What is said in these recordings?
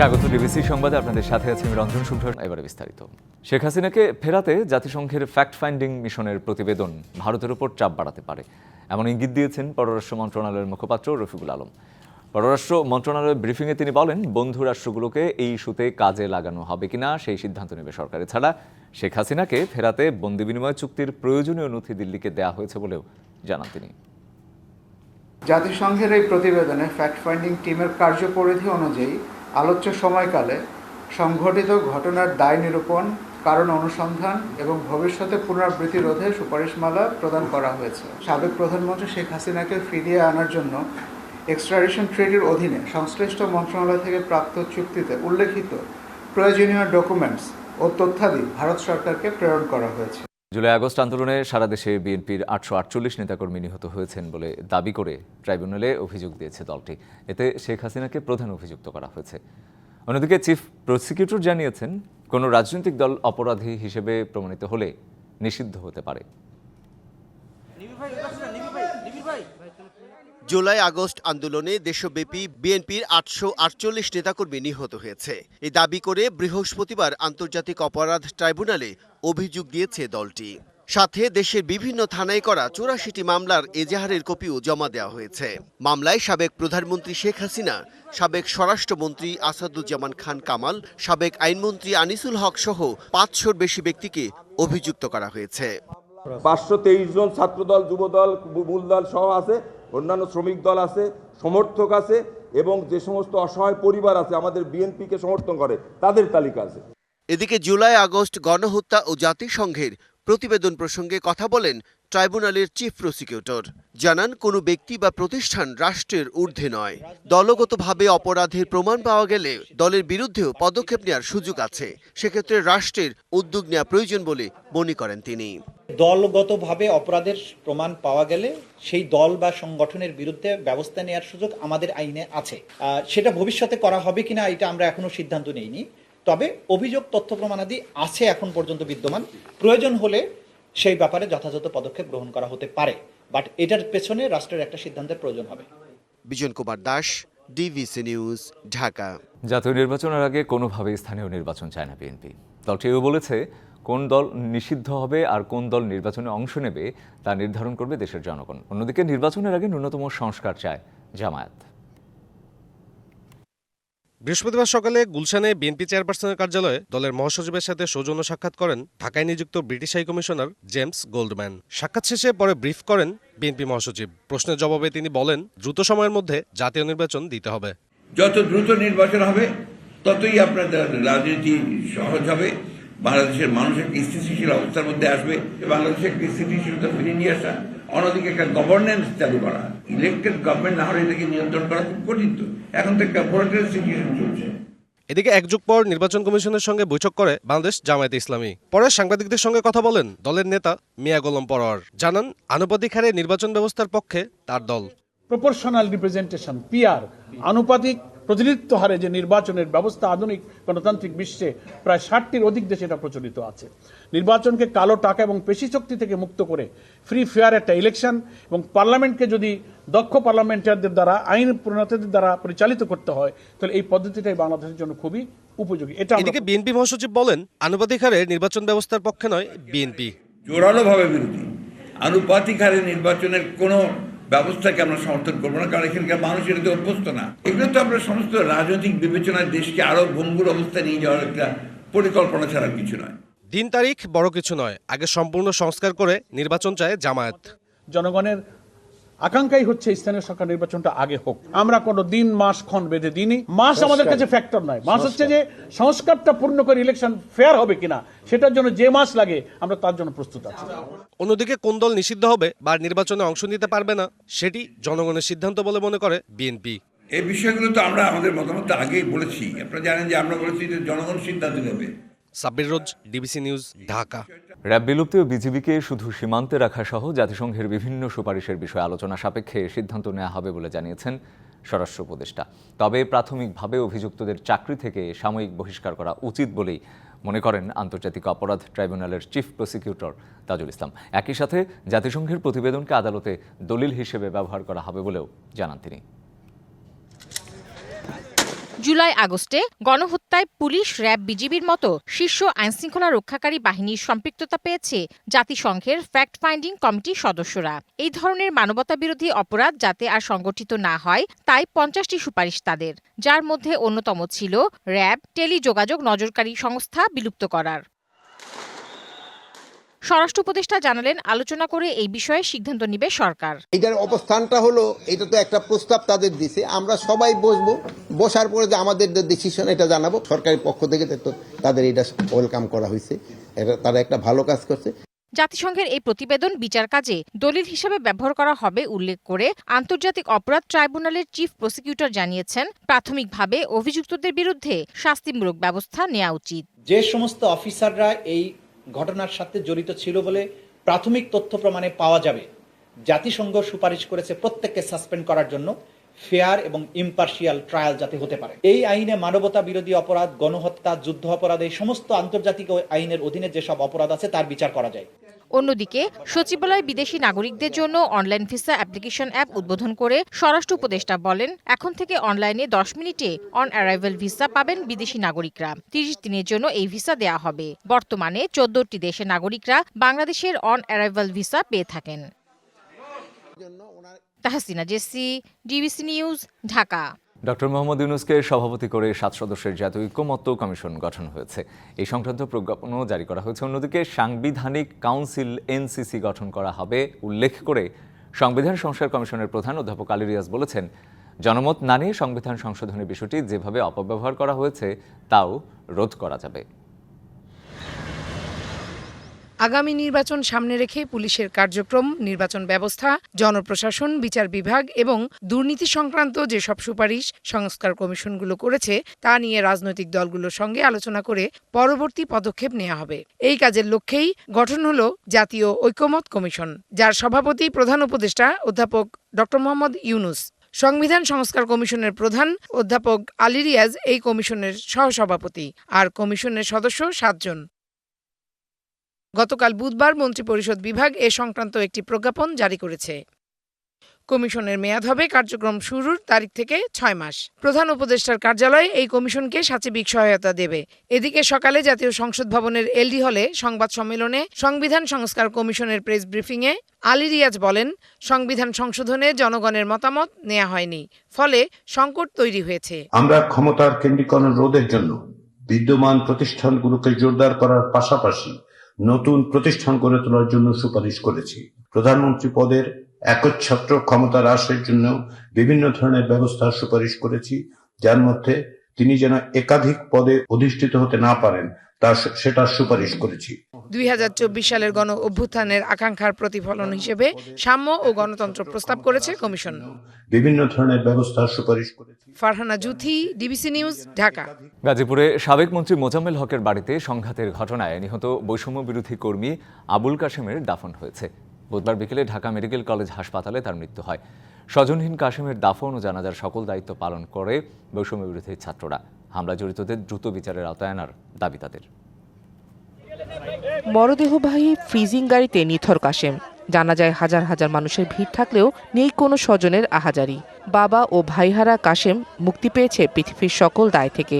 স্বাগত ডিবিসি সংবাদে আপনাদের সাথে আছি আমি রঞ্জন শুভ্র। এবারে বিস্তারিত। শেখ হাসিনাকে ফেরাতে জাতিসংঘের ফ্যাক্ট ফাইন্ডিং মিশনের প্রতিবেদন ভারতের উপর চাপ বাড়াতে পারে, এমন ইঙ্গিত দিয়েছেন পররাষ্ট্র মন্ত্রণালয়ের মুখপাত্র রফিকুল আলম। পররাষ্ট্র মন্ত্রণালয়ের ব্রিফিংয়ে তিনি বলেন, বন্ধু রাষ্ট্রগুলোকে এই ইস্যুতে কাজে লাগানো হবে কিনা সেই সিদ্ধান্ত নেবে সরকার। এছাড়া শেখ হাসিনাকে ফেরাতে বন্দি বিনিময় চুক্তির প্রয়োজনীয় নথি দিল্লিকে দেওয়া হয়েছে বলেও জানান তিনি। জাতিসংঘের এই প্রতিবেদনে ফ্যাক্ট ফাইন্ডিং টিমের কার্যপরিধি অনুযায়ী আলোচ্য সময়কালে সংঘটিত ঘটনার দায় নিরূপণ, কারণ অনুসন্ধান এবং ভবিষ্যতে পুনরাবৃত্তি রোধে সুপারিশমালা প্রদান করা হয়েছে। সাবেক প্রধানমন্ত্রী শেখ হাসিনাকে ফিরিয়ে আনার জন্য এক্সট্রাডিশন ট্রিটির অধীনে সংশ্লিষ্ট মন্ত্রণালয় থেকে প্রাপ্ত চুক্তিতে উল্লেখিত প্রয়োজনীয় ডকুমেন্টস ও তথ্যাদি ভারত সরকারকে প্রেরণ করা হয়েছে। জুলাই আগস্ট আন্দোলনে সারা দেশে বিএনপির 848 নেতাকর্মী নিহত হয়েছেন বলে দাবি করে ট্রাইব্যুনালে অভিযোগ দিয়েছে দলটি। এতে শেখ হাসিনাকে প্রধান অভিযুক্ত করা হয়েছে। অন্যদিকে চিফ প্রসিকিউটর জানিয়েছেন, কোনো রাজনৈতিক দল অপরাধী হিসেবে প্রমাণিত হলে নিষিদ্ধ হতে পারে। জুলাই আগস্ট আন্দোলনে দেশব্যাপী বিএনপির 848 নেতাকর্মী নিহত হয়েছে। এই দাবি করে বৃহস্পতিবার আন্তর্জাতিক অপরাধ ট্রাইব্যুনালে অভিযোগ দিয়েছে দলটি। সাথে দেশের বিভিন্ন থানায় করা 84টি মামলার এজাহারের কপিও জমা দেওয়া হয়েছে। মামলায় সাবেক প্রধানমন্ত্রী শেখ হাসিনা, সাবেক স্বরাষ্ট্রমন্ত্রী আসাদুজ্জামান খান কামাল, সাবেক আইনমন্ত্রী আনিসুল হক সহ 500-র বেশি ব্যক্তিকে অভিযুক্ত করা হয়েছে। 523 জন ছাত্রদল, যুবদল, মূল দল সহ আছে, অন্যান্য শ্রমিক দল আছে, সমর্থক আছে এবং যে সমস্ত অসহায় পরিবার আছে আমাদের বিএনপিকে সমর্থন করে তাদের তালিকা আছে। এদিকে জুলাই আগস্ট গণহত্যা ও জাতিসংঘের প্রতিবেদন প্রসঙ্গে কথা বলেন ট্রাইব্যুনালের চিফ প্রসিকিউটর। জানান, কোনো ব্যক্তি বা প্রতিষ্ঠান রাষ্ট্রের ঊর্ধ্বে নয়। দলগতভাবে অপরাধের প্রমাণ পাওয়া গেলে দলের বিরুদ্ধেও পদক্ষেপ নেওয়ার সুযোগ আছে। সেক্ষেত্রে রাষ্ট্রের উদ্যোগ নেওয়া প্রয়োজন বলে মনে করেন তিনি। দলগতভাবে অপরাধের প্রমাণ পাওয়া গেলে সেই দল বা সংগঠনের বিরুদ্ধে ব্যবস্থা নেওয়ার সুযোগ আমাদের আইনে আছে। সেটা ভবিষ্যতে করা হবে কিনা এটা আমরা এখনো সিদ্ধান্ত নেইনি। তবে অভিযোগ, তথ্য প্রমাণাদি আছে এখন পর্যন্ত বিদ্যমান। প্রয়োজন হলে সেই ব্যাপারে যথাযথ পদক্ষেপ গ্রহণ করা হতে পারে, বাট এটার পেছনে রাষ্ট্রের একটা সিদ্ধান্তের প্রয়োজন হবে। Bijan Kumar Das, DBC news, Dhaka. জাতীয় নির্বাচনের আগে কোনোভাবেই স্থানীয় নির্বাচন চায় না বিএনপি। দলটি এও বলেছে, কোন দল নিষিদ্ধ হবে আর কোন দল নির্বাচনে অংশ নেবে তা নির্ধারণ করবে দেশের জনগণ। অন্যদিকে নির্বাচনের আগে ন্যূনতম সংস্কার চায় জামায়াত। বৃহস্পতিবার সকালে গুলশানে বিএনপি চেয়ারপারসনের কার্যালয়ে দলের মহাসচিবের সাথে সৌজন্য সাক্ষাৎ করেন ঢাকায় নিযুক্ত British high commissioner James Goldman. সাক্ষাৎ শেষে পরে ব্রিফ করেন বিএনপি মহাসচিব। প্রশ্নের জবাবে তিনি বলেন, দ্রুত সময়ের মধ্যে জাতীয় নির্বাচন দিতে হবে। যত দ্রুত নির্বাচন হবে ততই আপনাদের রাজনীতি সহজ হবে, বাংলাদেশের মানুষ একটা স্থিতিশীল অবস্থার মধ্যে আসবে, বাংলাদেশে একটা স্থিতিশীলতা ফিরিয়ে নিয়ে আসা, অন্যদিকে একটা গভর্নেন্স চালু করা। ইলেক্টেড গভর্নমেন্ট না হলে এটাকে নিয়ন্ত্রণ করা খুব কঠিন। তো এখন তো একটা ভোটার সিচুয়েশন চলছে। এদিকে এক যুগ পর নির্বাচন কমিশনের সঙ্গে বৈঠক করে বাংলাদেশ জামায়াতে ইসলামী। পরে সাংবাদিকদের সঙ্গে কথা বলেন দলের নেতা মিয়া গোলাম পরোয়ার। জানান, আনুপাতিক হারে নির্বাচন ব্যবস্থার পক্ষে তার দল। প্রপোর্শনাল রিপ্রেজেন্টেশন, পিআর, আনুপাতিক প্রতিনিধিত্ব হারে যে নির্বাচনের ব্যবস্থা আধুনিক গণতান্ত্রিক বিশ্বে প্রায় 60টির অধিক দেশে এটা প্রচলিত আছে। নির্বাচনকে কালো টাকা এবং পেশি শক্তি থেকে মুক্ত করে ফ্রি ফেয়ার একটা ইলেকশন এবং পার্লামেন্টকে যদি দক্ষ পার্লামেন্টারদের দ্বারা, আইন প্রণেতাদের দ্বারা পরিচালিত করতে হয়, তাহলে এই পদ্ধতিটাই বাংলাদেশের জন্য খুবই উপযোগী। এদিকে বিএনপি মহাসচিব বলেন, আনুপাতিক হারে নির্বাচন ব্যবস্থার পক্ষে নয় বিএনপি। জোরালোভাবে বিরোধী। আনুপাতিক হারে নির্বাচনের কোনো ব্যবস্থাকে আমরা সমর্থন করবো না, কারণ এখানকার মানুষ এটাতে অভ্যস্ত না। এগুলো তো আমরা সমস্ত রাজনৈতিক বিবেচনায় দেশকে আরো ভঙ্গুর অবস্থায় নিয়ে যাওয়ার একটা পরিকল্পনা ছাড়া কিছু নয়। দিন তারিখ বড় কিছু নয়, আগে সম্পূর্ণ সংস্কার করে নির্বাচন চায় জামায়াত। জনগণের আকাঙ্ক্ষাই হচ্ছে স্থানীয় সরকার নির্বাচনটা আগে হোক। আমরা কোনো দিন মাস ক্ষণ বেঁধে দিইনি। মাস আমাদের কাছে ফ্যাক্টর নয়। মাস হচ্ছে যে সংস্কারটা পূর্ণ করে ইলেকশন ফেয়ার হবে কিনা, সেটার জন্য যে মাস লাগে আমরা তার জন্য প্রস্তুত আছি। অন্যদিকে কোন দল নিষিদ্ধ হবে বা নির্বাচনে অংশ নিতে পারবে না সেটি জনগণের সিদ্ধান্ত বলে মনে করে বিএনপি। এই বিষয়গুলো তো আমরা আমাদের মতামত আগেই বলেছি। আপনারা জানেন যে আমরা বলেছি যে জনগণ সিদ্ধান্ত নেবে। সাব্বির রোজ, ডিবিসি নিউজ, ঢাকা। র্যাব বিলুপ্তি ও বিজিবিকে শুধু সীমান্তে রাখা সহ জাতিসংঘের বিভিন্ন সুপারিশের বিষয়ে আলোচনা সাপেক্ষে সিদ্ধান্ত নেওয়া হবে বলে জানিয়েছেন স্বরাষ্ট্র উপদেষ্টা। তবে প্রাথমিকভাবে অভিযুক্তদের চাকরি থেকে সাময়িক বহিষ্কার করা উচিত বলেই মনে করেন আন্তর্জাতিক অপরাধ ট্রাইব্যুনালের চিফ প্রসিকিউটর তাজুল ইসলাম। একই সাথে জাতিসংঘের প্রতিবেদনকে আদালতে দলিল হিসেবে ব্যবহার করা হবে বলেও জানান তিনি। জুলাই আগস্টে গণহত্যায় পুলিশ, র্যাব, বিজিবির মতো শীর্ষ আইনশৃঙ্খলা রক্ষাকারী বাহিনীর সম্পৃক্ততা পেয়েছে জাতিসংঘের ফ্যাক্ট ফাইন্ডিং কমিটির সদস্যরা। এই ধরনের মানবতাবিরোধী অপরাধ যাতে আর সংগঠিত না হয় তাই 50টি সুপারিশ তাদের, যার মধ্যে অন্যতম ছিল র্যাব টেলিযোগাযোগ নজরকারী সংস্থা বিলুপ্ত করার। স্বরাষ্ট্র উপদেষ্টা জানালেন, আলোচনা করে এই বিষয়ে সিদ্ধান্ত নেবে সরকার। এটার অবস্থানটা হলো, এটা তো একটা প্রস্তাব তাদের দিছে, আমরা সবাই বসবো, বসার পরে যে আমাদের ডিসিশন এটা জানাবো। সরকারের পক্ষ থেকে তো তাদের এটা ওয়েলকাম করা হয়েছে, তারা একটা ভালো কাজ করছে। জাতিসংঘের এই প্রতিবেদন বিচার কাজে দলিল হিসেবে ব্যবহার করা হবে উল্লেখ করে আন্তর্জাতিক অপরাধ ট্রাইব্যুনালের চিফ প্রসিকিউটর জানিয়েছেন, প্রাথমিকভাবে অভিযুক্তদের বিরুদ্ধে শাস্তিমূলক ব্যবস্থা নেওয়া উচিত। যে সমস্ত অফিসাররা এই ঘটনার সাথে জড়িত ছিল বলে প্রাথমিক তথ্য প্রমাণে পাওয়া যাবে, জাতিসংঘ সুপারিশ করেছে প্রত্যেককে সাসপেন্ড করার জন্য, ফেয়ার এবং ইম্পার্শিয়াল ট্রায়াল যাতে হতে পারে। এই আইনে মানবতা বিরোধী অপরাধ, গণহত্যা, যুদ্ধ অপরাধ, এই সমস্ত আন্তর্জাতিক আইনের অধীনে যেসব অপরাধ আছে তার বিচার করা যায়। অন্যদিকে সচিবালয় বিদেশি নাগরিকদের জন্য অনলাইন ভিসা অ্যাপ্লিকেশন অ্যাপ উদ্বোধন করে স্বরাষ্ট্র উপদেষ্টা বলেন, এখন থেকে অনলাইনে 10 মিনিটে অন অ্যারাইভাল ভিসা পাবেন বিদেশি নাগরিকরা। 30 দিনের জন্য এই ভিসা দেয়া হবে। বর্তমানে 14টি দেশের নাগরিকরা বাংলাদেশের অন অ্যারাইভাল ভিসা পেয়ে থাকেন। Tahsina Jessy, DBC news, Dhaka. Doctor Mohammad ইউনূসকে সভাপতি করে 7 সদস্যের জাতীয় ঐকমত্য কমিশন গঠন হয়েছে। এই সংক্রান্ত প্রজ্ঞাপনও জারি করা হয়েছে। অন্যদিকে সাংবিধানিক কাউন্সিল এনসিসি গঠন করা হবে উল্লেখ করে সংবিধান সংস্কার কমিশনের প্রধান অধ্যাপক আলী রিয়াজ বলেছেন, জনমত না নিয়ে সংবিধান সংশোধনের বিষয়টি যেভাবে অপব্যবহার করা হয়েছে তাও রোধ করা যাবে। আগামী নির্বাচন সামনে রেখে পুলিশের কার্যক্রম, নির্বাচন ব্যবস্থা, জনপ্রশাসন, বিচার বিভাগ এবং দুর্নীতি সংক্রান্ত যেসব সুপারিশ সংস্কার কমিশনগুলো করেছে তা নিয়ে রাজনৈতিক দলগুলোর সঙ্গে আলোচনা করে পরবর্তী পদক্ষেপ নেওয়া হবে। এই কাজের লক্ষ্যেই গঠন হলো জাতীয় ঐকমত্য কমিশন, যার সভাপতি প্রধান উপদেষ্টা অধ্যাপক ডক্টর মোহাম্মদ ইউনূস। সংবিধান সংস্কার কমিশনের প্রধান অধ্যাপক আলী রিয়াজ এই কমিশনের সহসভাপতি, আর কমিশনের সদস্য 7 জন। গতকাল বুধবার মন্ত্রিপরিষদ বিভাগ এ সংক্রান্ত একটি প্রজ্ঞাপন জারি করেছে। কমিশনের মেয়াদ হবে কার্যক্রম শুরুর তারিখ থেকে 6 মাস। প্রধান উপদেষ্টার কার্যালয় এই কমিশনকে সাচিবিক সহায়তা দেবে। এদিকে সকালে জাতীয় সংসদ ভবনের এলডি হলে সংবাদ সম্মেলনে সংবিধান সংস্কার কমিশনের প্রেস ব্রিফিংয়ে আলী রিয়াজ বলেন, সংবিধান সংশোধনে জনগণের মতামত নেওয়া হয়নি, ফলে সংকট তৈরি হয়েছে। আমরা ক্ষমতার কেন্দ্রীকরণ রোধের জন্য বিদ্যমান প্রতিষ্ঠানগুলোকে জোরদার করার পাশাপাশি নতুন প্রতিষ্ঠান গড়ে তোলার জন্য সুপারিশ করেছি। প্রধানমন্ত্রী পদের একচ্ছত্র ক্ষমতা হ্রাসের জন্য বিভিন্ন ধরনের ব্যবস্থার সুপারিশ করেছি, যার মধ্যে তিনি যেন একাধিক পদে অধিষ্ঠিত হতে না পারেন সেটার সুপারিশ করেছি। 2024 সালের গণ অভ্যুত্থানের আকাঙ্ক্ষার প্রতিফলন হিসেবে সাম্য ও গণতন্ত্র প্রস্তাব করেছে কমিশন। বিভিন্ন ধরনের ব্যবস্থার সুপারিশ করেছি। Farhana Juthi, DBC news, Dhaka. গাজীপুরে সাবেক মন্ত্রী মোজাম্মেল হকের বাড়িতে সংঘাতের ঘটনায় নিহত বৈষম্য বিরোধী কর্মী আবুল কাশেমের দাফন হয়েছে। বুধবার বিকেলে ঢাকা মেডিকেল কলেজ হাসপাতালে তার মৃত্যু হয়। স্বজনহীন কাশেমের দাফন ও জানাজার সকল দায়িত্ব পালন করে বৈষম্য বিরোধী ছাত্ররা। হামলা জড়িতদের দ্রুত বিচারের আওতায় আনার দাবি তাদের। মরদেহবাহী ফ্রিজিং গাড়িতে নিথর কাশেম। জানা যায় হাজার হাজার মানুষের ভিড় থাকলেও নেই কোনো স্বজনের আহাজারি। বাবা ও ভাইহারা কাশেম মুক্তি পেয়েছে পৃথিবীর সকল দায় থেকে।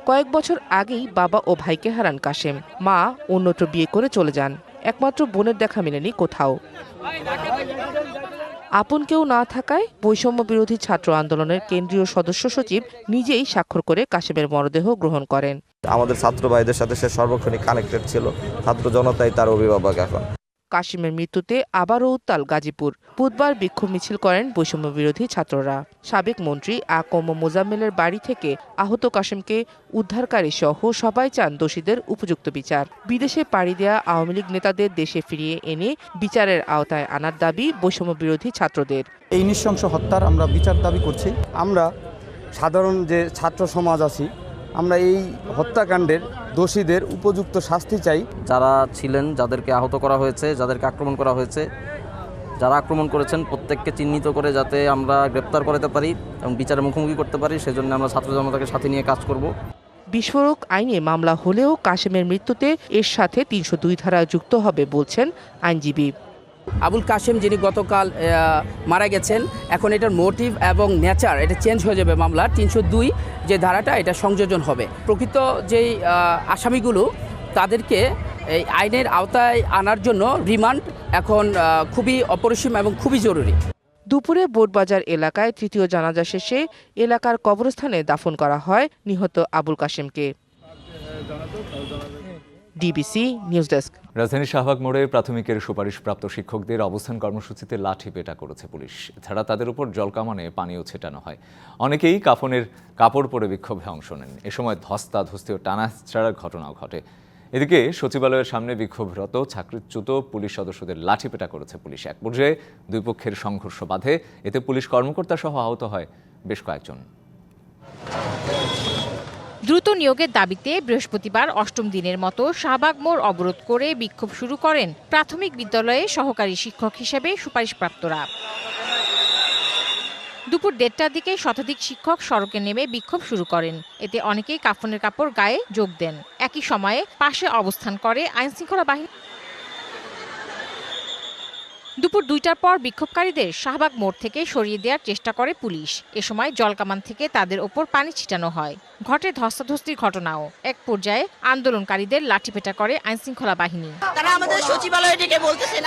কয়েক বছর আগেই বাবা ও ভাইকে হারান কাশেম। মা অন্যত্র বিয়ে করে চলে যান। একমাত্র বোনের দেখা মেলেনি কোথাও। আপন কেউ না থাকায় বৈষম্য বিরোধী ছাত্র আন্দোলনের কেন্দ্রীয় সদস্য সচিব নিজেই স্বাক্ষর করে কাশেমের মরদেহ গ্রহণ করেন। আমাদের ছাত্র ভাইদের সাথে সে সর্বক্ষণিক কানেক্টেড ছিল। ছাত্র জনতাই তার অভিভাবক। এখন কাশেমের মৃত্যুতে আবারও উত্তাল গাজীপুর। বুধবার বিক্ষোভ মিছিল করেন বৈষম্য বিরোধী ছাত্ররা। সাবেক মন্ত্রী আকম মোজাম্মেলের বাড়ি থেকে আহত কাশেমকে উদ্ধারকারী সহ সবাই চান দোষীদের উপযুক্ত বিচার। বিদেশে পাড়ি দেয়া আওয়ামী লীগ নেতাদের দেশে ফিরিয়ে এনে বিচারের আওতায় আনার দাবি বৈষম্য বিরোধী ছাত্রদের। এই নৃশংস হত্যার আমরা বিচার দাবি করছি। আমরা সাধারণ যে ছাত্র সমাজ আছি, আমরা এই হত্যাকাণ্ডের দোষীদের উপযুক্ত শাস্তি চাই। যারা ছিলেন, যাদেরকে আহত করা হয়েছে, যাদেরকে আক্রমণ করা হয়েছে, যারা আক্রমণ করেছেন প্রত্যেককে চিহ্নিত করে যাতে আমরা গ্রেপ্তার করতে পারি এবং বিচারের মুখোমুখি করতে পারি, সেজন্য আমরা ছাত্র জনতাকে সাথে নিয়ে কাজ করব। বিস্ফোরক আইনে মামলা হলেও কাশেমের মৃত্যুতে এর সাথে 302 ধারা যুক্ত হবে বলছেন আইনজীবী। আবুল কাশেম যিনি গতকাল মারা গেছেন, এখন এটার মোটিভ এবং নেচার এটা চেঞ্জ হয়ে যাবে। মামলার 302 যে ধারাটা এটা সংযোজন হবে। প্রকৃত যেই আসামিগুলো তাদেরকে এই আইনের আওতায় আনার জন্য রিমান্ড এখন খুবই অপরিসীম এবং খুবই জরুরি। দুপুরে বোটবাজার এলাকায় তৃতীয় জানাজা শেষে এলাকার কবরস্থানে দাফন করা হয় নিহত আবুল কাশেমকে। DBC news desk. রাজধানীর শাহবাগ মোড়ে প্রাথমিকের সুপারিশপ্রাপ্ত শিক্ষকদের অবস্থান কর্মসূচিতে লাঠিপেটা করেছে পুলিশ। এছাড়া তাদের উপর জলকামানে পানিও ছেটানো হয়। অনেকেই কাফনের কাপড় পরে বিক্ষোভে অংশ নেন। এ সময় ধস্তাধস্তি ও টানাহেঁচড়ার ঘটনাও ঘটে। এদিকে সচিবালয়ের সামনে বিক্ষোভরত চাকরিচ্যুত পুলিশ সদস্যদের লাঠিপেটা করেছে পুলিশ। এক পর্যায়ে দুই পক্ষের সংঘর্ষ বাধে। এতে পুলিশ কর্মকর্তা সহ আহত হয় বেশ কয়েকজন। দ্রুত নিয়োগের দাবিতে বৃহস্পতিবার অষ্টম দিনের মতো শাহবাগ মোড় অবরোধ করে বিক্ষোভ শুরু করেন প্রাথমিক বিদ্যালয়ে সহকারী শিক্ষক হিসেবে সুপারিশপ্রাপ্তরা। দুপুর 1:30টার দিকে শতাধিক শিক্ষক সড়কে নেমে বিক্ষোভ শুরু করেন। এতে অনেকেই কাফনের কাপড় গায়ে যোগ দেন। একই সময়ে পাশে অবস্থান করে আইনশৃঙ্খলা বাহিনী। দুপুর 2টার পর বিক্ষোভকারীদের শাহবাগ মোড় থেকে সরিয়ে দেওয়ার চেষ্টা করে পুলিশ। এ সময় জলকামান থেকে তাদের ওপর পানি ছিটানো হয়। ঘটে ধস্তাধস্তির ঘটনাও। এক পর্যায়ে আন্দোলনকারীদের লাঠিপেটা করে আইনশৃঙ্খলা বাহিনী। তারা আমাদের সচিবালয়ে ডেকে বলতেছেন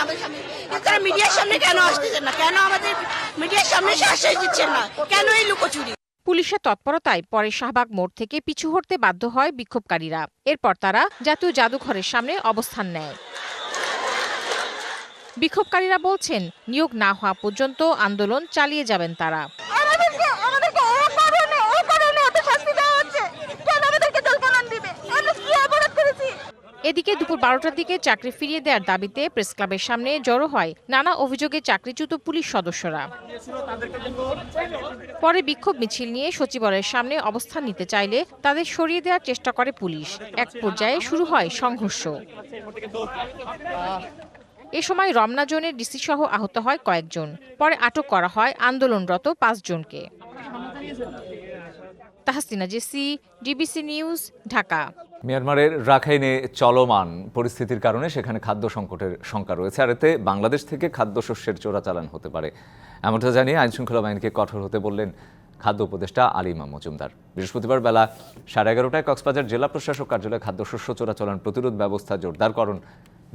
তারা মিডিয়ার সামনে কেন আসতেছেন না, কেন আমাদের মিডিয়ার সামনে আশ্বাস দিচ্ছেন না, কেন এই লুকোচুরি। পুলিশের তৎপরতায় পরে শাহবাগ মোড় থেকে পিছু হটতে বাধ্য হয় বিক্ষোভকারীরা। এরপর তারা জাতীয় জাদুঘরের সামনে অবস্থান নেয়। বিক্ষোভকারীরা বলছেন, নিয়োগ না হওয়া পর্যন্ত আন্দোলন চালিয়ে যাবেন তারা। এদিকে দুপুর 12টার দিকে চাকরি ফিরিয়ে দেওয়ার দাবিতে প্রেস ক্লাবের সামনে জড়ো হয় নানা অভিযোগে চাকরিচ্যুত পুলিশ সদস্যরা। পরে বিক্ষোভ মিছিল নিয়ে সচিবালয়ের সামনে অবস্থান নিতে চাইলে তাদের সরিয়ে দেওয়ার চেষ্টা করে পুলিশ। এক পর্যায়ে শুরু হয় সংঘর্ষ। এ সময় রমনা জোনের ডিসি সহ আহত হয় কয়েকজন। পরে আটক করা হয় আন্দোলনরত 5 জনকে। Tahsina Jessy, DBC news, Dhaka. মিয়ানমারের রাখাইনে চলমান পরিস্থিতির কারণে সেখানে খাদ্য সংকটের শঙ্কা রয়েছে, আর এতে বাংলাদেশ থেকে খাদ্যশস্যের চোরাচালান হতে পারে। এমনটা জানিয়ে আইনশৃঙ্খলা বাহিনীকে কঠোর হতে বললেন খাদ্য উপদেষ্টা আলিমা মজুমদার। বৃহস্পতিবার বেলা 11:30টায় কক্সবাজার জেলা প্রশাসক কার্যালয়ে খাদ্যশস্য চোরাচালান প্রতিরোধ ব্যবস্থা জোরদারকরণ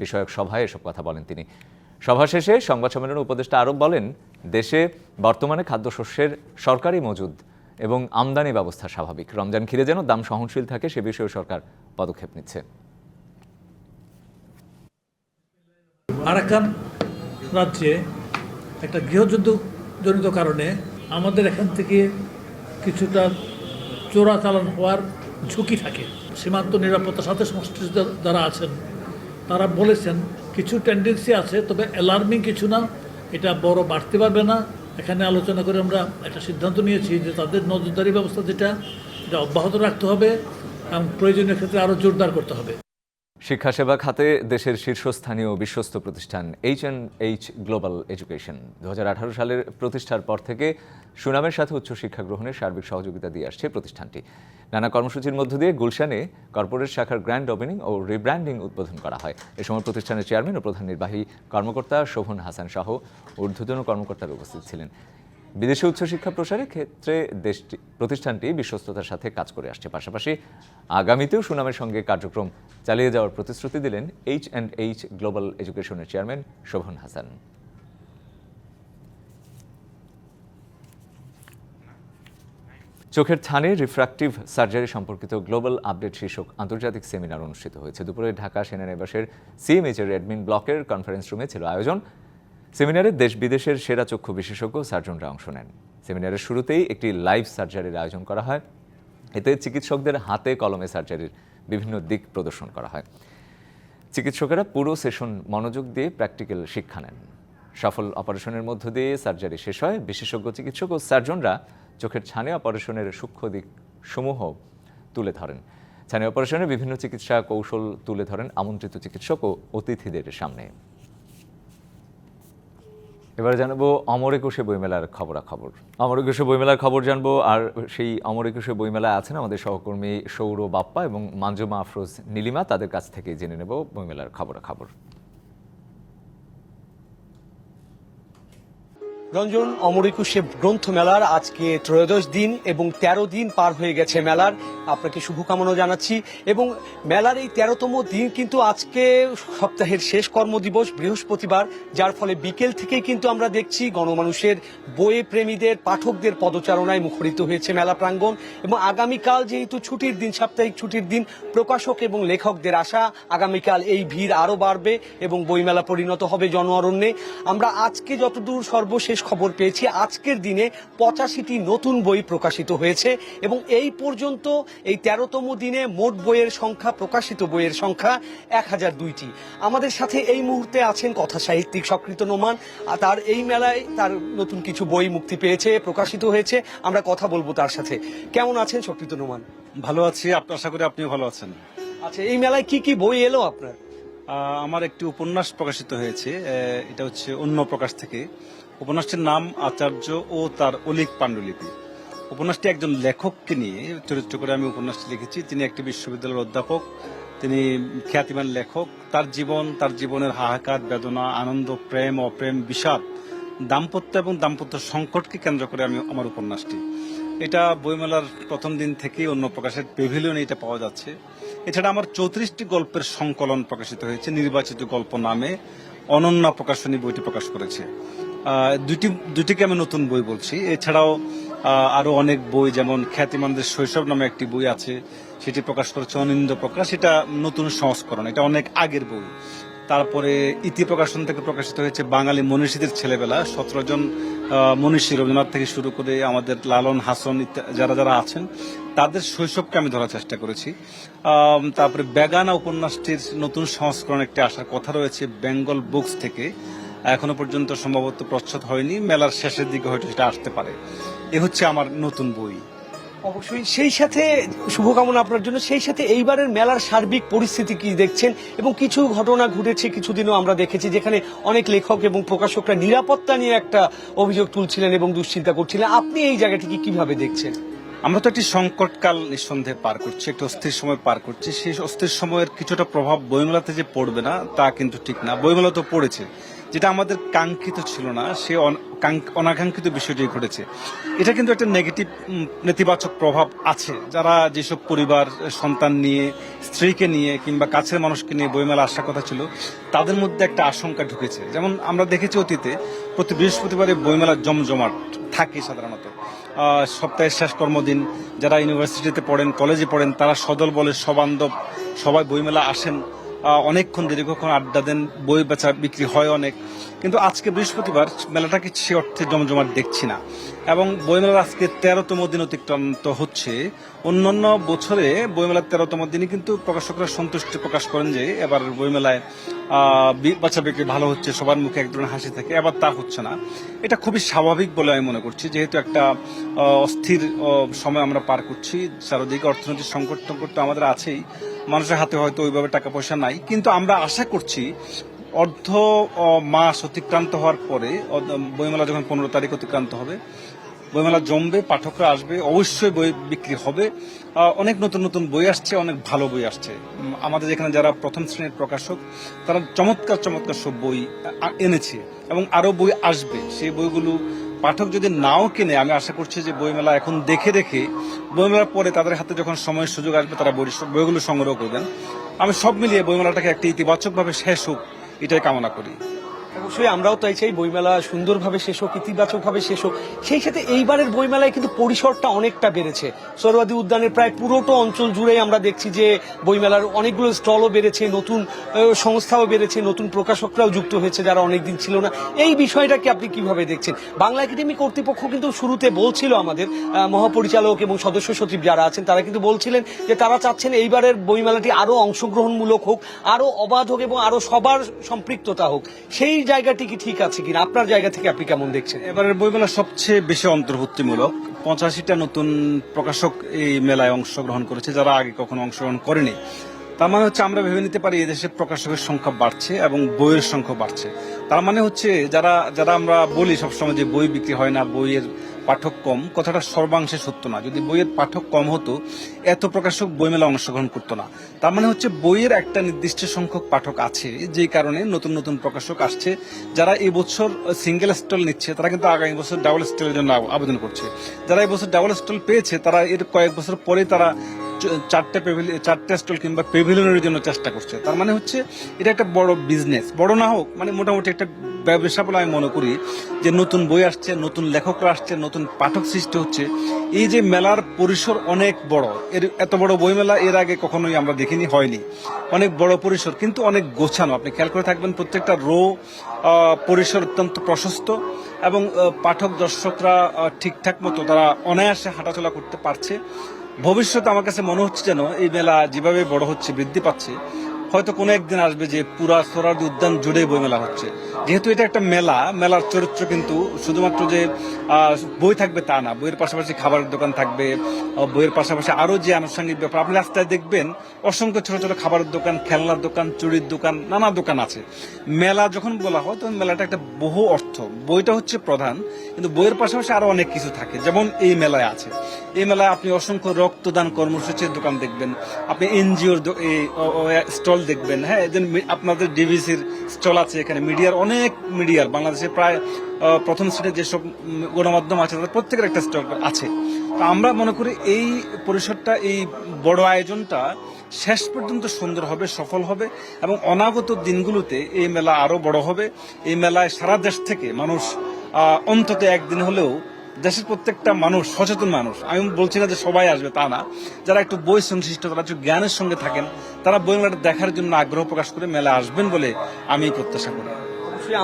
বিষয়ক সভায় এসব কথা বলেন তিনি। সভা শেষে সংবাদ সম্মেলনে উপদেষ্টা আরও বলেন, দেশে বর্তমানে খাদ্যশস্যের সরকারি মজুদ এবং আমদানি ব্যবস্থা স্বাভাবিক। রমজান ঘিরে যেন দাম সহনশীল থাকে সে বিষয়ে সরকার পদক্ষেপ নিচ্ছে। আরাকান রাজ্যে একটা গৃহযুদ্ধ জনিত কারণে আমাদের এখান থেকে কিছুটা চোরাচালান হওয়ার ঝুঁকি থাকে। সীমান্ত নিরাপত্তার সাথে সংশ্লিষ্ট যারা আছেন তারা বলেছেন কিছু টেন্ডেন্সি আছে, তবে অ্যালার্মিং কিছু না, এটা বড় বাড়তে পারবে না। এখানে আলোচনা করে আমরা একটা সিদ্ধান্ত নিয়েছি যে তাদের নজরদারি ব্যবস্থা যেটা অব্যাহত রাখতে হবে এবং প্রয়োজনীয় ক্ষেত্রে আরও জোরদার করতে হবে। শিক্ষা সেবা খাতে দেশের শীর্ষস্থানীয় বিশ্বস্ত প্রতিষ্ঠান H&H গ্লোবাল এডুকেশন 2018 সালের প্রতিষ্ঠার পর থেকে সুনামের সাথে উচ্চশিক্ষা গ্রহণের সার্বিক সহযোগিতা দিয়ে আসছে প্রতিষ্ঠানটি। নানা কর্মসূচির মধ্য দিয়ে গুলশানে কর্পোরেট শাখার গ্র্যান্ড ওপেনিং ও রিব্র্যান্ডিং উদ্বোধন করা হয়। এ সময় প্রতিষ্ঠানের চেয়ারম্যান ও প্রধান নির্বাহী কর্মকর্তা শোভন হাসান সহ ঊর্ধ্বতন কর্মকর্তারা উপস্থিত ছিলেন। বিদেশে উচ্চশিক্ষা প্রসারের ক্ষেত্রে প্রতিষ্ঠানটি বিশ্বস্ততার সাথে কাজ করে আসছে। পাশাপাশি আগামীতেও সুনামের সঙ্গে কার্যক্রম চালিয়ে যাওয়ার প্রতিশ্রুতি দিলেন H&H গ্লোবাল এডুকেশনের চেয়ারম্যান শোভন হাসান। চোখের ছানি রিফ্র্যাক্টিভ সার্জারি সম্পর্কিত গ্লোবাল আপডেট শীর্ষক আন্তর্জাতিক সেমিনার অনুষ্ঠিত হয়েছে। দুপুরে ঢাকা সেনানিবাসের CMH-এর অ্যাডমিন ব্লকের কনফারেন্স রুমে ছিল আয়োজন। সেমিনারে দেশ বিদেশের সেরা চক্ষু বিশেষজ্ঞ সার্জনরা অংশ নেন। সেমিনারের শুরুতেই একটি লাইভ সার্জারির আয়োজন করা হয়। এতে চিকিৎসকদের হাতে কলমে সার্জারির বিভিন্ন দিক প্রদর্শন করা হয়। চিকিৎসকেরা পুরো সেশন মনোযোগ দিয়ে প্র্যাকটিক্যাল শিক্ষা নেন। সফল অপারেশনের মধ্য দিয়ে সার্জারি শেষ হয়। বিশেষজ্ঞ চিকিৎসক ও সার্জনরা চোখের ছানি অপারেশনের সূক্ষ্ম দিক সমূহ তুলে ধরেন। ছানি অপারেশনের বিভিন্ন চিকিৎসা কৌশল তুলে ধরেন আমন্ত্রিত চিকিৎসক ও অতিথিদের সামনে। এবারে জানাবো অমর একুশে বইমেলার খবরাখবর। অমর একুশে বইমেলার খবর জানবো, আর সেই অমর একুশে বইমেলায় আছেন আমাদের সহকর্মী সৌর বাপ্পা এবং মানজুমা আফরোজ নীলিমা। তাদের কাছ থেকে জেনে নেব বইমেলার খবরাখবর। রঞ্জন, অমর একুশে গ্রন্থমেলার আজকে 13 দিন এবং 13 দিন পার হয়ে গেছে মেলার। আপনাকে শুভকামনা জানাচ্ছি। এবং মেলার এই 13তম দিন কিন্তু আজকে সপ্তাহের শেষ কর্মদিবস, বৃহস্পতিবার, যার ফলে বিকেল থেকেই কিন্তু আমরা দেখছি গণমানুষের, বই প্রেমীদের, পাঠকদের পদচারণায় মুখরিত হয়েছে মেলা প্রাঙ্গণ। এবং আগামীকাল যেহেতু ছুটির দিন, সাপ্তাহিক ছুটির দিন, প্রকাশক এবং লেখকদের আশা আগামীকাল এই ভিড় আরো বাড়বে এবং বইমেলা পরিণত হবে জন অরণ্যে। আমরা আজকে যতদূর সর্বশেষ খবর পেয়েছি, আজকের দিনে 85টি নতুন বই প্রকাশিত হয়েছে এবং এই পর্যন্ত এই 13তম দিনে মোট বইয়ের সংখ্যা, প্রকাশিত বইয়ের সংখ্যা 1002টি। আমাদের সাথে এই মুহূর্তে আছেন কথা সাহিত্যিক সক্রিত নোমান। তার এই মেলায় তার নতুন কিছু বই মুক্তি পেয়েছে, প্রকাশিত হয়েছে। আমরা কথা বলবো তার সাথে। কেমন আছেন সক্রিত নোমান? ভালো আছি, আশা করি আপনিও ভালো আছেন। আচ্ছা, এই মেলায় কি কি বই এলো আপনার? আমার একটি উপন্যাস প্রকাশিত হয়েছে, এটা হচ্ছে অন্য প্রকাশ থেকে। উপন্যাসটির নাম আচার্য ও তার অলিক পাণ্ডুলিপি। উপন্যাসটি একজন লেখককে নিয়ে চরিত্র করে আমি উপন্যাসটি লিখেছি। তিনি একটি বিশ্ববিদ্যালয়ের অধ্যাপক, তিনি খ্যাতিমান লেখক। তার জীবন, তার জীবনের হাহাকার, বেদনা, আনন্দ, প্রেম, অপ্রেম, বিষাদ, দাম্পত্য এবং দাম্পত্য সংকটকে কেন্দ্র করে আমি আমার উপন্যাসটি। এটা বইমেলার প্রথম দিন থেকেই অন্য প্রকাশের পেভিলিয়নে এটা পাওয়া যাচ্ছে। এছাড়া আমার 34টি গল্পের সংকলন প্রকাশিত হয়েছে, নির্বাচিত গল্প নামে অনন্য প্রকাশনী বইটি প্রকাশ করেছে। দুটিকে আমি নতুন বই বলছি। এছাড়াও আরো অনেক বই, যেমন খ্যাতিমানদের শৈশব নামে একটি বই আছে, সেটি প্রকাশ করেছে অনিন্দ প্রকাশ। এটা নতুন সংস্করণ, এটা অনেক আগের বই। তারপরে ইতি প্রকাশন থেকে প্রকাশিত হয়েছে বাঙালি মনীষীদের ছেলেবেলা। 17 জন মনীষী, রবীন্দ্রনাথ থেকে শুরু করে আমাদের লালন, হাসন, যারা যারা আছেন তাদের শৈশবকে আমি ধরার চেষ্টা করেছি। তারপরে বেগানা উপন্যাসটির নতুন সংস্করণ একটি আসার কথা রয়েছে বেঙ্গল বুকস থেকে। এখনো পর্যন্ত সম্ভবত প্রচ্ছদ হয়নি, মেলার শেষের দিকে হয়তো সেটা আসতে পারে। এ হচ্ছে আমার নতুন বই। অবশ্যই, সেই সাথে শুভকামনা আপনার জন্য। সেই সাথে এইবারের মেলার সার্বিক পরিস্থিতি কি দেখছেন? এবং কিছু ঘটনা ঘটেছে কিছুদিনও আমরা দেখেছি, যেখানে অনেক লেখক এবং প্রকাশকরা নিরাপত্তা নিয়ে একটা অভিযোগ তুলছিলেন এবং দুশ্চিন্তা করছিলেন। আপনি এই জায়গাটিকে কিভাবে দেখছেন? আমরা তো একটি সংকটকাল নিঃসন্দেহে পার করছি, একটা অস্থির সময় পার করছি। সেই অস্থির সময়ের কিছুটা প্রভাব বইমেলাতে যে পড়বে না তা কিন্তু ঠিক না। বইমেলা তো পড়েছে, যেটা আমাদের কাঙ্ক্ষিত ছিল না, সে অনাকাঙ্ক্ষিত বিষয়টি ঘটেছে। এটা কিন্তু একটা নেতিবাচক প্রভাব আছে। যারা যেসব পরিবার সন্তান নিয়ে, স্ত্রীকে নিয়ে কিংবা কাছের মানুষকে নিয়ে বইমেলা আসার কথা ছিল, তাদের মধ্যে একটা আশঙ্কা ঢুকেছে। যেমন আমরা দেখেছি অতীতে প্রতি বৃহস্পতিবারে বইমেলা জমজমাট থাকে সাধারণত। সপ্তাহের শেষ কর্মদিন যারা ইউনিভার্সিটিতে পড়েন, কলেজে পড়েন, তারা সদল বলে সবান্ধব সবাই বইমেলা আসেন, অনেকক্ষণ দীর্ঘক্ষণ আড্ডা দেন, বই বেচা বিক্রি হয় অনেক। কিন্তু আজকে বৃহস্পতিবার মেলাটাকে সে অর্থে জমজমাট দেখছি না। এবং বইমেলার আজকে 13তম দিন অতিক্রান্ত হচ্ছে। অন্যান্য বছরে বইমেলার 13তম দিনই কিন্তু প্রকাশকরা সন্তুষ্টি প্রকাশ করেন যে এবার বইমেলায় বাচ্চা বিক্রি ভালো হচ্ছে, সবার মুখে এক ধরনের হাসি থাকে। এবার তা হচ্ছে না। এটা খুবই স্বাভাবিক বলে আমি মনে করছি, যেহেতু একটা অস্থির সময় আমরা পার করছি। চারদিকে অর্থনৈতিক সংকট তো আমাদের আছেই, মানুষের হাতে হয়তো ওইভাবে টাকা পয়সা নাই। কিন্তু আমরা আশা করছি অর্ধ মাস অতিক্রান্ত হওয়ার পরে, বইমেলা যখন 15 তারিখ অতিক্রান্ত হবে, বইমেলা জমবে, পাঠকরা আসবে, অবশ্যই বই বিক্রি হবে। অনেক নতুন নতুন বই আসছে, অনেক ভালো বই আসছে। আমাদের যেখানে যারা প্রথম শ্রেণীর প্রকাশক, তারা চমৎকার চমৎকার সব বই এনেছে এবং আরো বই আসবে। সেই বইগুলো পাঠক যদি নাও কিনে, আমি আশা করছি যে বইমেলা এখন দেখে দেখে বইমেলার পরে তাদের হাতে যখন সময় সুযোগ আসবে, তারা বইগুলো সংগ্রহ করবেন। আমি সব মিলিয়ে বইমেলাটাকে একটি ইতিবাচকভাবে শেষ হোক, এটাই কামনা করি। অবশ্যই আমরাও তাই চাই, বইমেলা সুন্দরভাবে শেষ হোক, ইতিবাচকভাবে শেষ হোক। সেই সাথে এইবারের বইমেলায় কিন্তু পরিসরটা অনেকটা বেড়েছে। সোহরাওয়ার্দী উদ্যানের প্রায় পুরোটা অঞ্চল জুড়ে আমরা দেখছি যে বইমেলার অনেকগুলো স্টলও বেড়েছে, নতুন সংস্থাও বেড়েছে, নতুন প্রকাশকরাও যুক্ত হয়েছে যারা অনেকদিন ছিল না। এই বিষয়টাকে আপনি কিভাবে দেখছেন? বাংলা একাডেমি কর্তৃপক্ষ কিন্তু শুরুতে বলছিল, আমাদের মহাপরিচালক এবং সদস্য সচিব যারা আছেন তারা কিন্তু বলছিলেন যে তারা চাচ্ছেন এইবারের বইমেলাটি আরো অংশগ্রহণমূলক হোক, আরো অবাধ হোক এবং আরো সবার সম্পৃক্ততা হোক। সেই জায়গাটি কি ঠিক আছে কিনা? আপনার জায়গা থেকে আপনি কেমন দেখছেন? এবারের বইমেলা সবচেয়ে বেশি অন্তর্ভুক্তিমূলক। 85টা নতুন প্রকাশক এই মেলায় অংশগ্রহণ করেছে, যারা আগে কখনো অংশগ্রহণ করেনি। তার মানে হচ্ছে আমরা ভেবে নিতে পারি এদেশে প্রকাশকের সংখ্যা বাড়ছে এবং বইয়ের সংখ্যা বাড়ছে। তার মানে হচ্ছে যারা আমরা বলি সবসময় যে বই বিক্রি হয় না, বইয়ের পাঠক কম, কথাটা সর্বাংশে সত্য না। যদি বইয়ের পাঠক কম হতো এত প্রকাশক বইমেলা অংশগ্রহণ করতো না। তার মানে হচ্ছে বইয়ের একটা নির্দিষ্ট সংখ্যক পাঠক আছে, যেই কারণে নতুন নতুন প্রকাশক আসছে। যারা এই বছর সিঙ্গেল স্টল নিচ্ছে তারা কিন্তু আগামী বছর ডাবল স্টলের জন্য আবেদন করছে। যারা এই বছর ডাবল স্টল পেয়েছে তারা এর কয়েক বছর পরে তারা চারটে স্টল কিংবা পেভিলিয়নের জন্য চেষ্টা করছে। তার মানে হচ্ছে এটা একটা বড় বিজনেস, বড় না হোক মানে মোটামুটি একটা ব্যবসা বলে আমি মনে করি। যে নতুন বই আসছে, নতুন লেখকরা আসছে, নতুন পাঠক সৃষ্টি হচ্ছে। এই যে মেলার পরিসর অনেক বড়, এর এত বড় বইমেলা এর আগে কখনোই আমরা দেখিনি, হয়নি। অনেক বড় পরিসর কিন্তু অনেক গোছানো। আপনি খেয়াল করে থাকবেন প্রত্যেকটা রো পরিসর অত্যন্ত প্রশস্ত এবং পাঠক দর্শকরা ঠিকঠাক মতো তারা অনায়াসে হাঁটাচলা করতে পারছে। ভবিষ্যতে আমার কাছে মনে হচ্ছে যেন এই মেলা যেভাবে বড় হচ্ছে, বৃদ্ধি পাচ্ছে, হয়তো কোনো একদিন আসবে যে পুরা সোহরাওয়ার্দী উদ্যান জুড়ে বইমেলা হচ্ছে। যেহেতু এটা একটা মেলা, মেলার চরিত্র কিন্তু শুধুমাত্র যে বই থাকবে তা না, বইয়ের পাশাপাশি খাবারের দোকান থাকবে, বইয়ের পাশাপাশি আরো যে আনুষঙ্গিক ব্যাপার। আপনি রাস্তায় দেখবেন অসংখ্য ছোট ছোট খাবারের দোকান, খেলনার দোকান, চুড়ির দোকান, নানা দোকান আছে। মেলা যখন বলা হয় তখন মেলাটা একটা বহু অর্থ, বইটা হচ্ছে প্রধান, কিন্তু বইয়ের পাশাপাশি আরো অনেক কিছু থাকে, যেমন এই মেলায় আছে। এই মেলায় আপনি অসংখ্য রক্তদান কর্মসূচির দোকান দেখবেন, আপনি এনজিওর স্টল দেখবেন, হ্যাঁ, আপনাদের ডিভিসির স্টল আছে, এখানে মিডিয়ার অনেক মিডিয়ার বাংলাদেশে প্রায় প্রথম শ্রেণীর যেসব গণমাধ্যম আছে তাদের প্রত্যেকের একটা স্টল আছে। তো আমরা মনে করি এই পরিসরটা, এই বড় আয়োজনটা শেষ পর্যন্ত সুন্দর হবে, সফল হবে এবং অনাগত দিনগুলোতে এই মেলা আরো বড় হবে। এই মেলায় সারা দেশ থেকে মানুষ অন্তত একদিন হলেও, দেশের প্রত্যেকটা মানুষ, সচেতন মানুষ, আমি বলছি না যে সবাই আসবে তা না, যারা একটু বই সংশ্লিষ্ট, তারা একটু জ্ঞানের সঙ্গে থাকেন, তারা বই মেলাটা দেখার জন্য আগ্রহ প্রকাশ করে মেলা আসবেন বলে আমি প্রত্যাশা করি।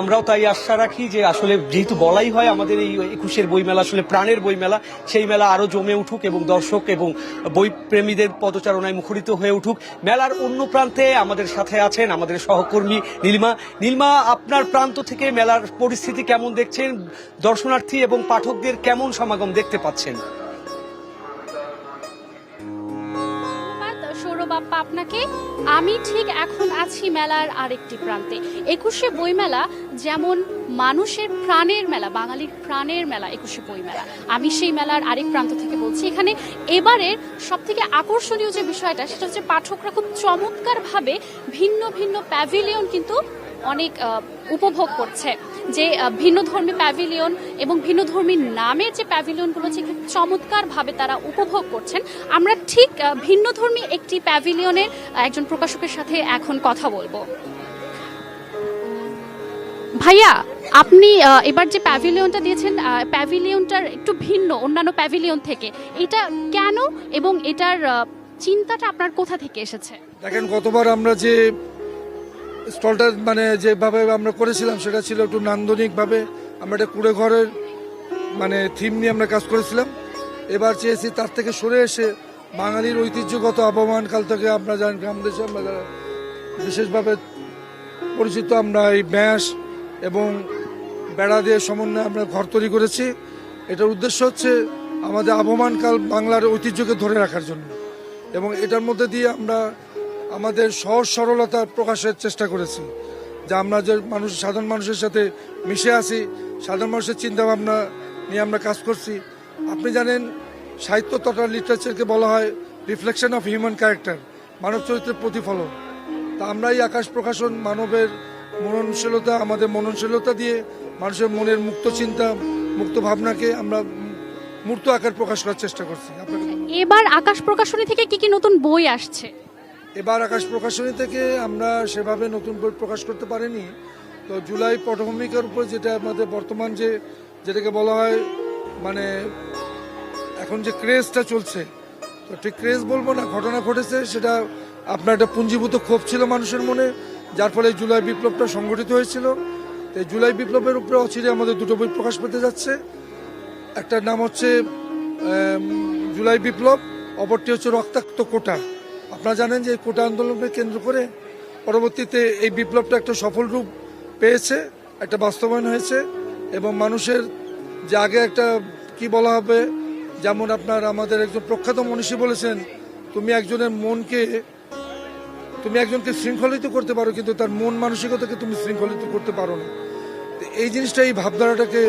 আমরাও তাই আশা রাখি যে আসলে যেহেতু বলাই হয় আমাদের এই 21-এর বইমেলা আসলে প্রাণের বইমেলা, সেই মেলা আরো জমে উঠুক এবং দর্শক এবং বই প্রেমীদের পদচারণায় মুখরিত হয়ে উঠুক। মেলার অন্য প্রান্তে আমাদের সাথে আছেন আমাদের সহকর্মী নীলিমা। নীলিমা, আপনার প্রান্ত থেকে মেলার পরিস্থিতি কেমন দেখছেন? দর্শনার্থী এবং পাঠকদের কেমন সমাগম দেখতে পাচ্ছেন? বাপ্পা আপনাকে। আমি ঠিক এখন আছি মেলার আরেকটি প্রান্তে। 21শে বইমেলা যেমন মানুষের প্রাণের মেলা, বাঙালির প্রাণের মেলা 21শে বইমেলা, আমি সেই মেলার আরেক প্রান্ত থেকে বলছি। এখানে এবারের সবথেকে আকর্ষণীয় যে বিষয়টা সেটা হচ্ছে পাঠকরা খুব চমৎকারভাবে ভিন্ন ভিন্ন প্যাভিলিয়ন কিন্তু অনেক উপভোগ করছে। যে ভিন্নধর্মী প্যাভিলিয়ন এবং ভিন্নধর্মী নামের যে প্যাভিলিয়নগুলো আছে খুব চমৎকারভাবে তারা উপভোগ করছেন। আমরা ঠিক ভিন্নধর্মী একটি প্যাভিলিয়নের একজন প্রকাশকের সাথে এখন কথা বলবো। ভাইয়া, আপনি এবার যে প্যাভিলিয়নটা দিয়েছেন, প্যাভিলিয়নটার একটু ভিন্ন অন্যান্য প্যাভিলিয়ন থেকে, এটা কেন এবং এটার চিন্তাটা আপনার কোথা থেকে এসেছে? দেখেন, গতবার আমরা যে স্টলটা মানে যেভাবে আমরা করেছিলাম সেটা ছিল একটু নান্দনিকভাবে, আমরা একটা কুড়ে ঘরের মানে থিম নিয়ে আমরা কাজ করেছিলাম। এবার চেয়েছি তার থেকে সরে এসে বাঙালির ঐতিহ্যগত আবহমান কাল থেকে আমরা জানি গ্রাম দেশে আমরা যারা বিশেষভাবে পরিচিত, আমরা এই ব্যাস এবং বেড়া দিয়ে সমন্বয়ে আমরা ঘর তৈরি করেছি। এটার উদ্দেশ্য হচ্ছে আমাদের আবহমানকাল বাংলার ঐতিহ্যকে ধরে রাখার জন্য, এবং এটার মধ্যে দিয়ে আমরা আমাদের সহজ সরলতা প্রকাশের চেষ্টা করেছি। যে আমরা যে সাধারণ মানুষের সাথে মিশে আছি, সাধারণ মানুষের চিন্তাভাবনা নিয়ে আমরা কাজ করছি। আপনি জানেন, সাহিত্য তথা লিটারেচারকে বলা হয় রিফ্লেকশন অফ হিউম্যান ক্যারেক্টার, মানব চরিত্রের প্রতিফলন। তা আমরা এই আকাশ প্রকাশন মানবের মননশীলতা, আমাদের মননশীলতা দিয়ে মানুষের মনের মুক্ত চিন্তা, মুক্ত ভাবনাকে আমরা মূর্ত আকার প্রকাশ করার চেষ্টা করছি। এবার আকাশ প্রকাশনী থেকে কি কি নতুন বই আসছে? এবার আকাশ প্রকাশনী থেকে আমরা সেভাবে নতুন বই প্রকাশ করতে পারিনি। তো জুলাই পটভূমিকার উপর যেটা আমাদের বর্তমান যেটাকে বলা হয় মানে এখন যে ক্রেজটা চলছে, তো ঠিক ক্রেজ বলবো না, ঘটনা ঘটেছে, সেটা আপনার একটা পুঞ্জীভূত ক্ষোভ ছিল মানুষের মনে, যার ফলে জুলাই বিপ্লবটা সংগঠিত হয়েছিল। তো জুলাই বিপ্লবের উপরে অচিরে আমাদের দুটো বই প্রকাশ পেতে যাচ্ছে। একটার নাম হচ্ছে জুলাই বিপ্লব, অপরটি হচ্ছে রক্তাক্ত কোটা। আপনারা জানেন যে কোটা আন্দোলনকে কেন্দ্র করে পরবর্তীতে এই বিপ্লবটা একটা সফল রূপ পেয়েছে, একটা বাস্তবায়ন হয়েছে, এবং মানুষের যে আগে একটা কি বলা হবে, যেমন আপনার আমাদের একজন প্রখ্যাত মনীষী বলেছেন, তুমি একজনকে শৃঙ্খলিত করতে পারো কিন্তু তার মন মানসিকতাকে তুমি শৃঙ্খলিত করতে পারো না। এই জিনিসটা, এই ভাবধারাটাকে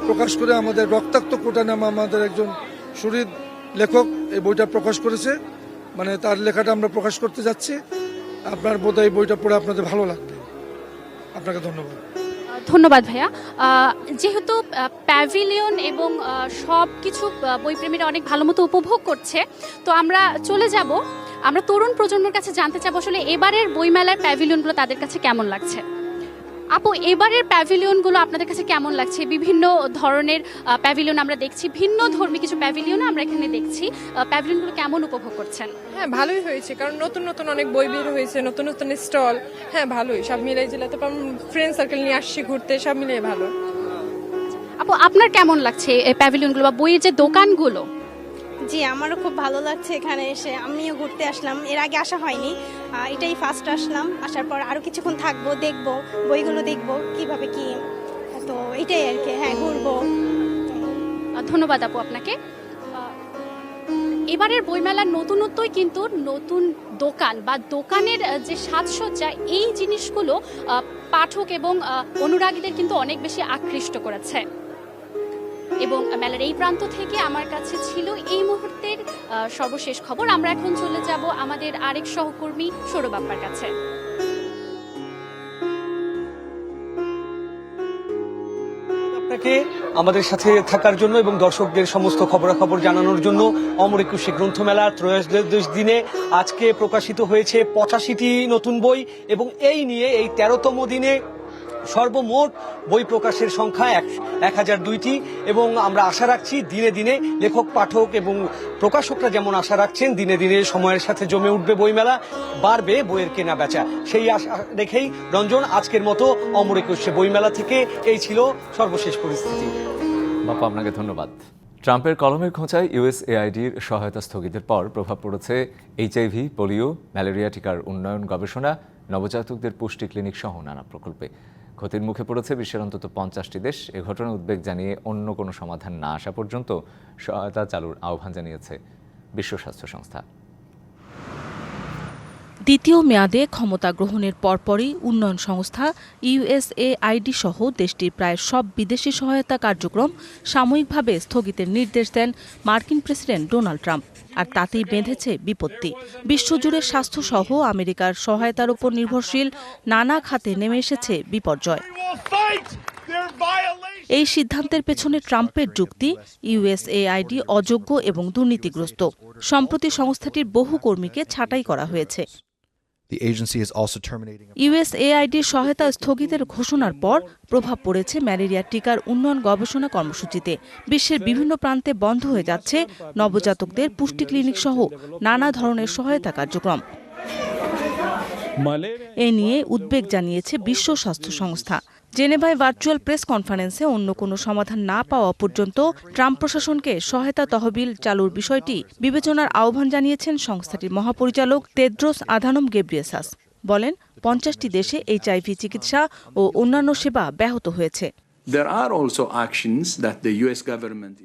প্রকাশ করে আমাদের রক্তাক্ত কোটা নামা আমাদের একজন শহীদ লেখক এই বইটা প্রকাশ করেছে, মানে তার লেখাটা আমরা প্রকাশ করতে যাচ্ছি। আপনার বোধহয় এই বইটা পড়ে আপনাদের ভালো লাগবে। আপনাকে ধন্যবাদ। ধন্যবাদ ভাইয়া। যেহেতু প্যাভিলিয়ন এবং সব কিছু বইপ্রেমীরা অনেক ভালো মতো উপভোগ করছে, তো আমরা চলে যাব, আমরা তরুণ প্রজন্মের কাছে জানতে চাবো আসলে এবারের বইমেলার প্যাভিলিয়নগুলো তাদের কাছে কেমন লাগছে। আপু, এবারের প্যাভিলিয়নগুলো আপনাদের কাছে কেমন লাগছে? বিভিন্ন ধরনের প্যাভিলিয়ন আমরা দেখছি, ভিন্ন ধর্মী কিছু প্যাভিলিয়ন আমরা এখানে দেখছি। প্যাভিলিয়নগুলো কেমন উপভোগ করছেন? হ্যাঁ, ভালোই হয়েছে, কারণ নতুন নতুন অনেক বই বের হয়েছে, নতুন নতুন স্টল। হ্যাঁ, ভালোই, সব মিলাই জিলা। তারপর ফ্রেন্ড সার্কেল নিয়ে আসছি ঘুরতে, সব মিলিয়ে ভালো। আপু, আপনার কেমন লাগছে এই প্যাভিলিয়নগুলো বা বইয়ের যে দোকানগুলো? জি, আমারও খুব ভালো লাগছে এখানে এসে। আমিও ঘুরতে আসলাম, এর আগে আসা হয়নি, এটাই ফার্স্ট আসলাম। আসার পর আরও কিছুক্ষণ থাকবো, দেখবো বইগুলো, দেখবো কিভাবে কি, তো এটাই আর কি। হ্যাঁ, ঘুরবো। ধন্যবাদ আপু আপনাকে। এবারের বইমেলার নতুনত্বই কিন্তু নতুন দোকান বা দোকানের যে সাজসজ্জা, এই জিনিসগুলো পাঠক এবং অনুরাগীদের কিন্তু অনেক বেশি আকৃষ্ট করেছে। এবং মেলার এই প্রান্ত থেকে আমার কাছে ছিল এই মুহূর্তের সর্বশেষ খবর। আমরা এখন চলে যাব আমাদের আরেক সহকর্মী সৌরভ আপ্পার কাছে। আপনাকে আমাদের সাথে থাকার জন্য এবং দর্শকদের সমস্ত খবরাখবর জানানোর জন্য। অমর একুশে গ্রন্থমেলার ত্রয়োদশ দিনে আজকে প্রকাশিত হয়েছে 85টি নতুন বই, এবং এই নিয়ে এই 13তম দিনে সর্বমোট বই প্রকাশের সংখ্যা 1002টি। এবং আমরা আশা রাখছি দিনে দিনে লেখক, পাঠক এবং প্রকাশকরা যেমন আশা রাখছেন, দিনে দিনে সময়ের সাথে জমে উঠবে বইমেলা, বাড়বে বইয়ের কেনা বেচা। সেই আশা রেখেই রঞ্জন, আজকের মতো অমর একুশে বইমেলা থেকে এই ছিল সর্বশেষ পরিস্থিতি। বাপা, আপনাকে ধন্যবাদ। ট্রাম্পের কলমের খোঁচায় ইউএসএআইডির সহায়তা স্থগিতের পর প্রভাব পড়েছে এইচআইভি, পোলিও, ম্যালেরিয়া টিকার উন্নয়ন, গবেষণা, নবজাতকদের পুষ্টি ক্লিনিক সহ নানা প্রকল্পে। ক্ষতির মুখে পড়েছে বিশ্বের অন্তত 50টি দেশ। এ ঘটনায় উদ্বেগ জানিয়ে অন্য কোনো সমাধান না আসা পর্যন্ত সহায়তা চালুর আহ্বান জানিয়েছে বিশ্ব স্বাস্থ্য সংস্থা। দ্বিতীয় মেয়াদে ক্ষমতা গ্রহণের পরপরই উন্নয়ন সংস্থা ইউএসএআইডি সহ দেশটির প্রায় সব বিদেশি সহায়তা কার্যক্রম সাময়িকভাবে স্থগিতের নির্দেশ দেন মার্কিন প্রেসিডেন্ট ডোনাল্ড ট্রাম্প। আর তাতেই বেঁধেছে বিপত্তি। বিশ্বজুড়ে স্বাস্থ্যসহ আমেরিকার সহায়তার উপর নির্ভরশীল নানা খাতে নেমে এসেছে বিপর্যয়। এই সিদ্ধান্তের পেছনে ট্রাম্পের যুক্তি, ইউএসএআইডি অযোগ্য এবং দুর্নীতিগ্রস্ত। সম্প্রতি সংস্থাটির বহু কর্মীকে ছাঁটাই করা হয়েছে। ইউএসএআইডির সহায়তা স্থগিতের ঘোষণার পর প্রভাব পড়েছে ম্যালেরিয়া টিকার উন্নয়ন গবেষণা কর্মসূচিতে। বিশ্বের বিভিন্ন প্রান্তে বন্ধ হয়ে যাচ্ছে নবজাতকদের পুষ্টি ক্লিনিক সহ নানা ধরনের সহায়তা কার্যক্রম। এ নিয়ে উদ্বেগ জানিয়েছে বিশ্ব স্বাস্থ্য সংস্থা। জেনেভায় ভার্চুয়াল প্রেস কনফারেন্সে অন্য কোনো সমাধান না পাওয়া পর্যন্ত ট্রাম্প প্রশাসনকে সহায়তা তহবিল চালুর বিষয়টি বিবেচনার আহ্বান জানিয়েছেন সংস্থাটির মহাপরিচালক তেদ্রোস আধানম গেব্রিয়েসাস। বলেন, 50টি দেশে এইচআইভি চিকিৎসা ও অন্যান্য সেবা ব্যাহত হয়েছে।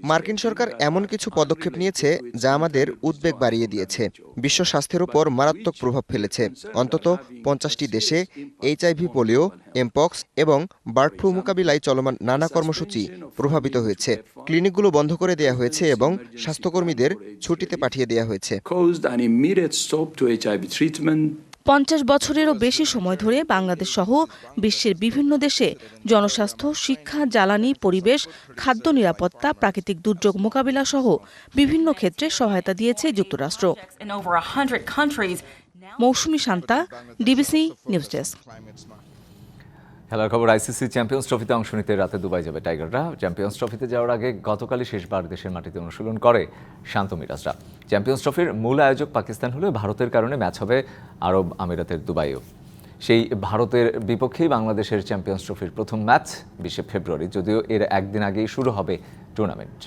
মার্কিন সরকার এমন কিছু পদক্ষেপ নিয়েছে যা আমাদের উদ্বেগ বাড়িয়ে দিয়েছে। বিশ্ব স্বাস্থ্যের উপর মারাত্মক প্রভাব ফেলেছে। অন্তত 50টি দেশে এইচআইভি, পোলিও, এমপক্স এবং বার্ড ফ্লু মোকাবিলায় চলমান নানা কর্মসূচি প্রভাবিত হয়েছে। ক্লিনিকগুলো বন্ধ করে দেওয়া হয়েছে এবং স্বাস্থ্যকর্মীদের ছুটিতে পাঠিয়ে দেওয়া হয়েছে। 50 বছরেরও বেশি সময় ধরে বাংলাদেশ সহ বিশ্বের বিভিন্ন দেশে জনস্বাস্থ্য, শিক্ষা, জ্বালানি, পরিবেশ, খাদ্য নিরাপত্তা, প্রাকৃতিক দুর্যোগ মোকাবিলা সহ বিভিন্ন ক্ষেত্রে সহায়তা দিয়েছে যুক্তরাষ্ট্র। মৌসুমী শান্তা, ডিবিসি নিউজ ডেস্ক। খেলার খবর, আইসিসি চ্যাম্পিয়ন্স ট্রফিতে অংশ নিতে রাতে দুবাই যাবে টাইগাররা। চ্যাম্পিয়ন্স ট্রফিতে যাওয়ার আগে গতকালই শেষবার দেশের মাটিতে অনুশীলন করে শান্ত মিরাজরা। চ্যাম্পিয়ন্স ট্রফির মূল আয়োজক পাকিস্তান হলে ভারতের কারণে ম্যাচ হবে আরব আমিরাতের দুবাইও। সেই ভারতের বিপক্ষেই বাংলাদেশের চ্যাম্পিয়ন্স ট্রফির প্রথম ম্যাচ 20 ফেব্রুয়ারি, যদিও এর একদিন আগেই শুরু হবে টুর্নামেন্ট।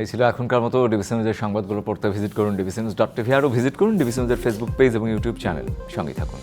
এই ছিল এখনকার মতো। ডিবিসি নিউজের সংবাদগুলো পড়তে ভিজিট করুন dbcnews.tv, আরও ভিজিট করুন ডিবিসি নিউজের ফেসবুক পেজ এবং ইউটিউব চ্যানেল। সঙ্গে থাকুন।